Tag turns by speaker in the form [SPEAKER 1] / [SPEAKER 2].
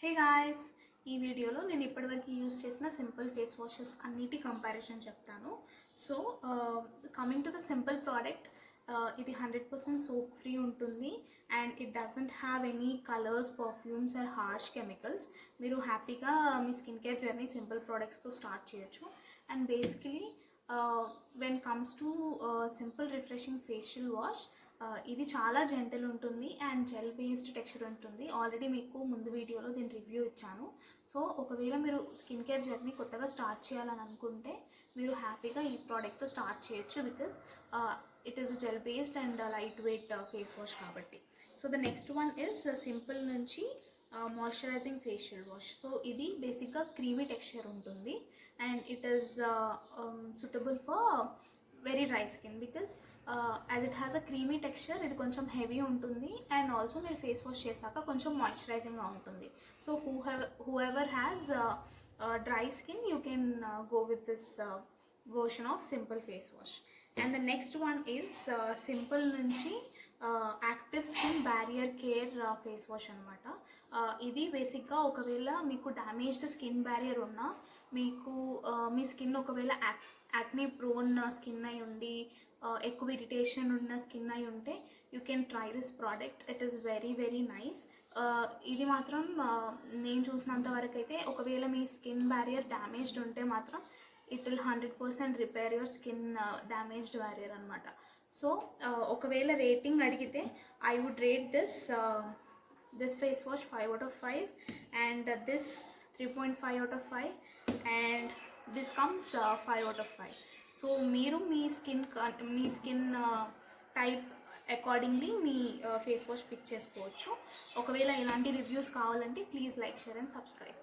[SPEAKER 1] Hey guys, ఈ వీడియోలో నేను ఇప్పటివరకు యూజ్ చేసిన సింపుల్ ఫేస్ వాషెస్ అన్నిటి కంపారిజన్ చెప్తాను. So coming to the Simple product, ఇది 100% సోప్ ఫ్రీ ఉంటుంది and it doesn't have any colours, perfumes or harsh chemicals. మీరు హ్యాపీగా మీ స్కిన్ కేర్ జర్నీ సింపుల్ ప్రోడక్ట్స్తో స్టార్ట్ చేయొచ్చు. And basically when comes to Simple refreshing facial wash, ఇది చాలా gentle ఉంటుంది అండ్ జెల్ బేస్డ్ టెక్స్చర్ ఉంటుంది. ఆల్రెడీ మీకు ముందు వీడియోలో దీని రివ్యూ ఇచ్చాను. సో ఒకవేళ మీరు స్కిన్ కేర్ జర్నీ కొత్తగా స్టార్ట్ చేయాలని అనుకుంటే మీరు హ్యాపీగా ఈ ప్రోడక్ట్తో స్టార్ట్ చేయొచ్చు. Because it is gel based and light weight face wash కాబట్టి. So the next one is Simple నుంచి మాయిశ్చరైజింగ్ ఫేషియల్ వాష్. సో ఇది బేసిక్గా క్రీమీ టెక్స్చర్ ఉంటుంది and it is suitable for very dry skin because as it has a creamy texture. ఇది కొంచెం heavy ఉంటుంది and also మీరు face wash చేశాక కొంచెం మాయిశ్చరైజింగ్గా ఉంటుంది. So who ever has dry skin you can go with this version of simple face wash. And the next one is simple నుంచి active skin barrier care face wash అనమాట. ఇది బేసిక్గా ఒకవేళ మీకు డ్యామేజ్డ్ స్కిన్ బ్యారియర్ ఉన్నా, మీకు మీ skin ఒకవేళ acne prone skin అయి ఉండి ఎక్కువ ఇరిటేషన్ ఉన్న స్కిన్ అయి ఉంటే you can try this product. It is very very nice. ఇది మాత్రం నేను చూసినంత వరకు అయితే ఒకవేళ మీ స్కిన్ బ్యారియర్ డ్యామేజ్డ్ ఉంటే మాత్రం it will 100% repair your skin damaged barrier అనమాట. సో ఒకవేళ రేటింగ్ అడిగితే I would rate this face wash 5 out of 5 and this 3.5 out of 5 and this comes 5 out of 5. So మీరు మీ స్కిన్ టైప్ అకార్డింగ్లీ మీ face wash pick చేసుకోవచ్చు. ఒకవేళ ఇలాంటి reviews కావాలంటే please like, share and subscribe.